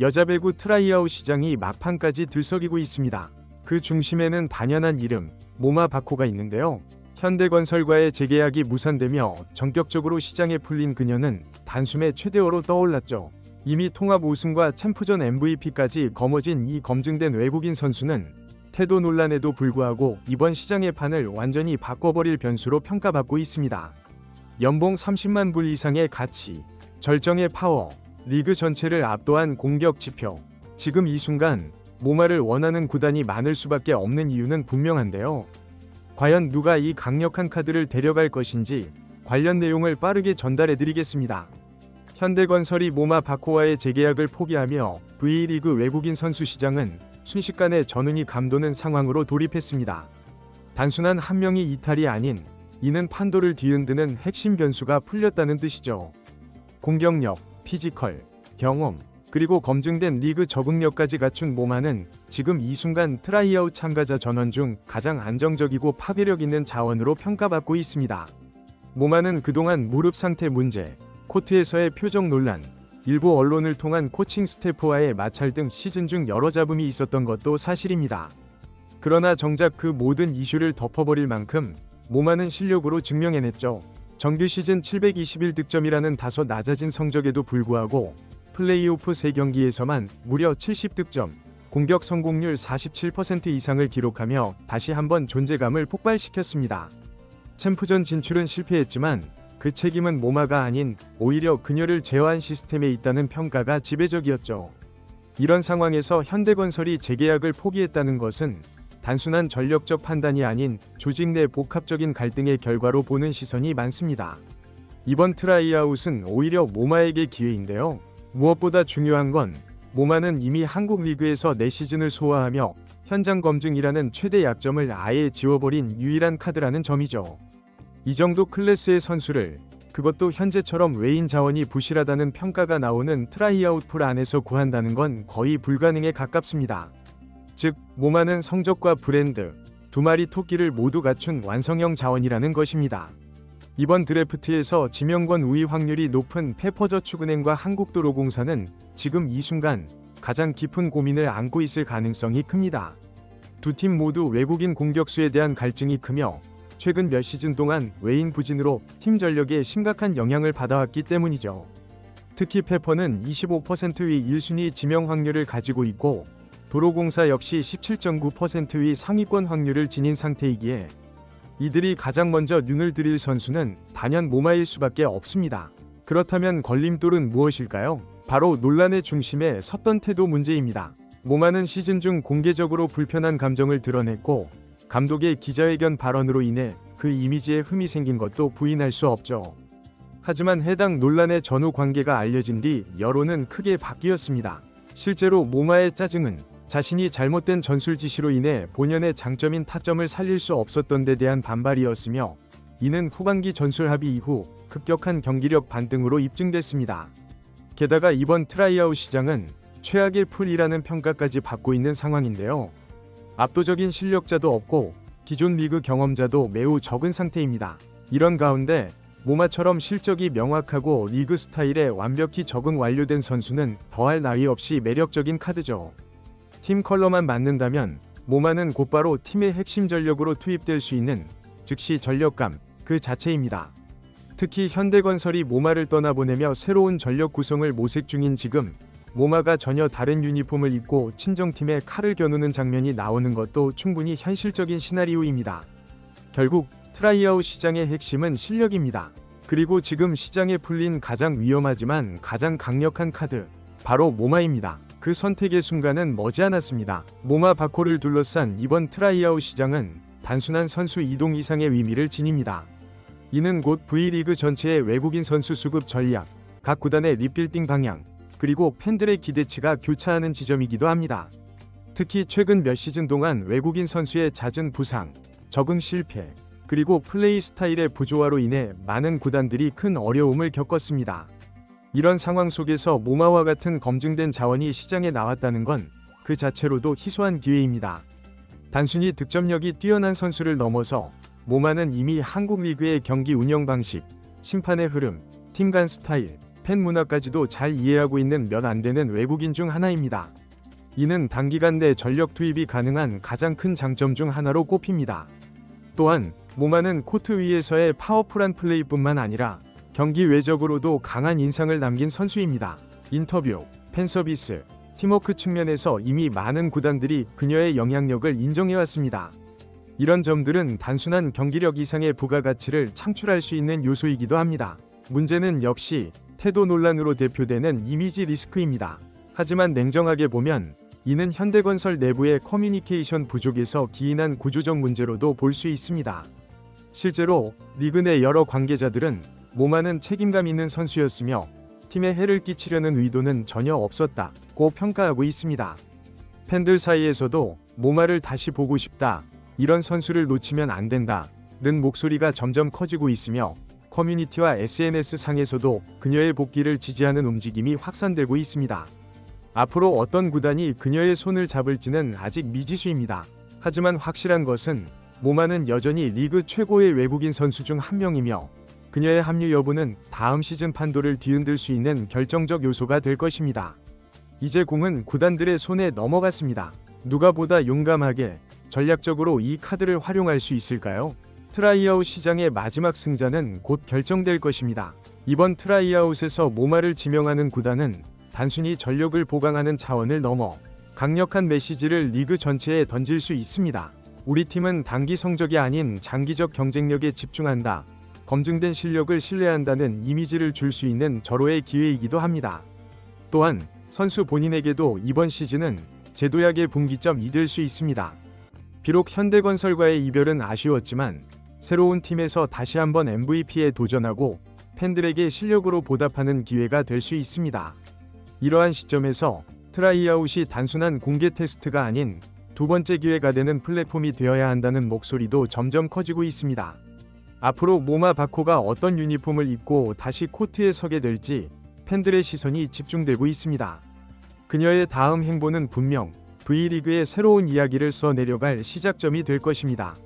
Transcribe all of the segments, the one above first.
여자 배구 트라이아웃 시장이 막판까지 들썩이고 있습니다. 그 중심에는 단연한 이름, 모마 바코가 있는데요. 현대건설과의 재계약이 무산되며 전격적으로 시장에 풀린 그녀는 단숨에 최대어로 떠올랐죠. 이미 통합 우승과 챔프전 MVP까지 거머쥔 이 검증된 외국인 선수는 태도 논란에도 불구하고 이번 시장의 판을 완전히 바꿔버릴 변수로 평가받고 있습니다. 연봉 30만 불 이상의 가치, 절정의 파워, 리그 전체를 압도한 공격 지표. 지금 이 순간 모마를 원하는 구단이 많을 수밖에 없는 이유는 분명한데요. 과연 누가 이 강력한 카드를 데려갈 것인지 관련 내용을 빠르게 전달해드리겠습니다. 현대건설이 모마 바코와의 재계약을 포기하며 V리그 외국인 선수 시장은 순식간에 전운이 감도는 상황으로 돌입했습니다. 단순한 한 명이 이탈이 아닌 이는 판도를 뒤흔드는 핵심 변수가 풀렸다는 뜻이죠. 공격력, 피지컬, 경험, 그리고 검증된 리그 적응력까지 갖춘 모마는 지금 이 순간 트라이아웃 참가자 전원 중 가장 안정적이고 파괴력 있는 자원으로 평가받고 있습니다. 모마는 그동안 무릎 상태 문제, 코트에서의 표정 논란, 일부 언론을 통한 코칭 스태프와의 마찰 등 시즌 중 여러 잡음이 있었던 것도 사실입니다. 그러나 정작 그 모든 이슈를 덮어버릴 만큼 모마는 실력으로 증명해냈죠. 정규 시즌 721득점이라는 다소 낮아진 성적에도 불구하고 플레이오프 3경기에서만 무려 70득점, 공격 성공률 47% 이상을 기록하며 다시 한번 존재감을 폭발시켰습니다. 챔프전 진출은 실패했지만 그 책임은 모마가 아닌 오히려 그녀를 제어한 시스템에 있다는 평가가 지배적이었죠. 이런 상황에서 현대건설이 재계약을 포기했다는 것은 단순한 전력적 판단이 아닌 조직 내 복합적인 갈등의 결과로 보는 시선이 많습니다. 이번 트라이아웃은 오히려 모마에게 기회인데요. 무엇보다 중요한 건 모마는 이미 한국 리그에서 4시즌을 소화하며 현장 검증이라는 최대 약점을 아예 지워버린 유일한 카드라는 점이죠. 이 정도 클래스의 선수를, 그것도 현재처럼 외인 자원이 부실하다는 평가가 나오는 트라이아웃 풀 안에서 구한다는 건 거의 불가능에 가깝습니다. 즉, 모마는 성적과 브랜드, 두 마리 토끼를 모두 갖춘 완성형 자원이라는 것입니다. 이번 드래프트에서 지명권 우위 확률이 높은 페퍼저축은행과 한국도로공사는 지금 이 순간 가장 깊은 고민을 안고 있을 가능성이 큽니다. 두 팀 모두 외국인 공격수에 대한 갈증이 크며 최근 몇 시즌 동안 외인 부진으로 팀 전력에 심각한 영향을 받아왔기 때문이죠. 특히 페퍼는 25%위 1순위 지명 확률을 가지고 있고 도로공사 역시 17.9%위 상위권 확률을 지닌 상태이기에 이들이 가장 먼저 눈을 들일 선수는 단연 모마일 수밖에 없습니다. 그렇다면 걸림돌은 무엇일까요? 바로 논란의 중심에 섰던 태도 문제입니다. 모마는 시즌 중 공개적으로 불편한 감정을 드러냈고 감독의 기자회견 발언으로 인해 그 이미지에 흠이 생긴 것도 부인할 수 없죠. 하지만 해당 논란의 전후 관계가 알려진 뒤 여론은 크게 바뀌었습니다. 실제로 모마의 짜증은 자신이 잘못된 전술 지시로 인해 본연의 장점인 타점을 살릴 수 없었던 데 대한 반발이었으며 이는 후반기 전술 합의 이후 급격한 경기력 반등으로 입증됐습니다. 게다가 이번 트라이아웃 시장은 최악의 풀이라는 평가까지 받고 있는 상황인데요. 압도적인 실력자도 없고 기존 리그 경험자도 매우 적은 상태입니다. 이런 가운데 모마처럼 실적이 명확하고 리그 스타일에 완벽히 적응 완료된 선수는 더할 나위 없이 매력적인 카드죠. 팀 컬러만 맞는다면 모마는 곧바로 팀의 핵심 전력으로 투입될 수 있는 즉시 전력감 그 자체입니다. 특히 현대건설이 모마를 떠나보내며 새로운 전력 구성을 모색 중인 지금 모마가 전혀 다른 유니폼을 입고 친정팀에 칼을 겨누는 장면이 나오는 것도 충분히 현실적인 시나리오입니다. 결국 트라이아웃 시장의 핵심은 실력입니다. 그리고 지금 시장에 풀린 가장 위험하지만 가장 강력한 카드, 바로 모마입니다. 그 선택의 순간은 머지않았습니다. 모마 바코를 둘러싼 이번 트라이아웃 시장은 단순한 선수 이동 이상의 의미를 지닙니다. 이는 곧 V리그 전체의 외국인 선수 수급 전략, 각 구단의 리빌딩 방향, 그리고 팬들의 기대치가 교차하는 지점이기도 합니다. 특히 최근 몇 시즌 동안 외국인 선수의 잦은 부상, 적응 실패, 그리고 플레이 스타일의 부조화로 인해 많은 구단들이 큰 어려움을 겪었습니다. 이런 상황 속에서 모마와 같은 검증된 자원이 시장에 나왔다는 건 그 자체로도 희소한 기회입니다. 단순히 득점력이 뛰어난 선수를 넘어서 모마는 이미 한국 리그의 경기 운영 방식, 심판의 흐름, 팀 간 스타일, 팬 문화까지도 잘 이해하고 있는 몇 안 되는 외국인 중 하나입니다. 이는 단기간 내 전력 투입이 가능한 가장 큰 장점 중 하나로 꼽힙니다. 또한 모마는 코트 위에서의 파워풀한 플레이뿐만 아니라 경기 외적으로도 강한 인상을 남긴 선수입니다. 인터뷰, 팬서비스, 팀워크 측면에서 이미 많은 구단들이 그녀의 영향력을 인정해왔습니다. 이런 점들은 단순한 경기력 이상의 부가가치를 창출할 수 있는 요소이기도 합니다. 문제는 역시 태도 논란으로 대표되는 이미지 리스크입니다. 하지만 냉정하게 보면 이는 현대건설 내부의 커뮤니케이션 부족에서 기인한 구조적 문제로도 볼 수 있습니다. 실제로 리그 내 여러 관계자들은 모마는 책임감 있는 선수였으며 팀에 해를 끼치려는 의도는 전혀 없었다고 평가하고 있습니다. 팬들 사이에서도 모마를 다시 보고 싶다, 이런 선수를 놓치면 안 된다는 목소리가 점점 커지고 있으며 커뮤니티와 SNS 상에서도 그녀의 복귀를 지지하는 움직임이 확산되고 있습니다. 앞으로 어떤 구단이 그녀의 손을 잡을지는 아직 미지수입니다. 하지만 확실한 것은 모마는 여전히 리그 최고의 외국인 선수 중 한 명이며 그녀의 합류 여부는 다음 시즌 판도를 뒤흔들 수 있는 결정적 요소가 될 것입니다. 이제 공은 구단들의 손에 넘어갔습니다. 누가 보다 용감하게 전략적으로 이 카드를 활용할 수 있을까요? 트라이아웃 시장의 마지막 승자는 곧 결정될 것입니다. 이번 트라이아웃에서 모마를 지명하는 구단은 단순히 전력을 보강하는 차원을 넘어 강력한 메시지를 리그 전체에 던질 수 있습니다. 우리 팀은 단기 성적이 아닌 장기적 경쟁력에 집중한다, 검증된 실력을 신뢰한다는 이미지를 줄 수 있는 절호의 기회이기도 합니다. 또한 선수 본인에게도 이번 시즌은 제도약의 분기점이 될 수 있습니다. 비록 현대건설과의 이별은 아쉬웠지만 새로운 팀에서 다시 한번 MVP에 도전하고 팬들에게 실력으로 보답하는 기회가 될 수 있습니다. 이러한 시점에서 트라이아웃이 단순한 공개 테스트가 아닌 두 번째 기회가 되는 플랫폼이 되어야 한다는 목소리도 점점 커지고 있습니다. 앞으로 모마 바코가 어떤 유니폼을 입고 다시 코트에 서게 될지 팬들의 시선이 집중되고 있습니다. 그녀의 다음 행보는 분명 V리그의 새로운 이야기를 써내려갈 시작점이 될 것입니다.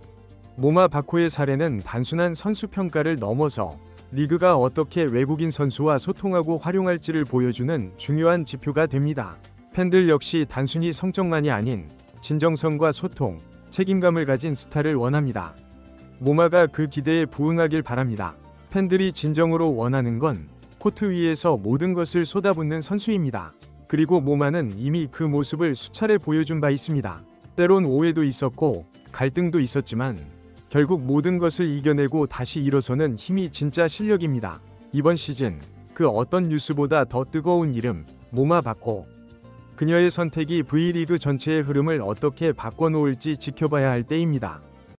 모마 바코의 사례는 단순한 선수 평가를 넘어서 리그가 어떻게 외국인 선수와 소통하고 활용할지를 보여주는 중요한 지표가 됩니다. 팬들 역시 단순히 성적만이 아닌 진정성과 소통, 책임감을 가진 스타를 원합니다. 모마가 그 기대에 부응하길 바랍니다. 팬들이 진정으로 원하는 건 코트 위에서 모든 것을 쏟아붓는 선수입니다. 그리고 모마는 이미 그 모습을 수차례 보여준 바 있습니다. 때론 오해도 있었고 갈등도 있었지만 결국 모든 것을 이겨내고 다시 일어서는 힘이 진짜 실력입니다. 이번 시즌 그 어떤 뉴스보다 더 뜨거운 이름, 모마 바코. 그녀의 선택이 V리그 전체의 흐름을 어떻게 바꿔놓을지 지켜봐야 할 때입니다.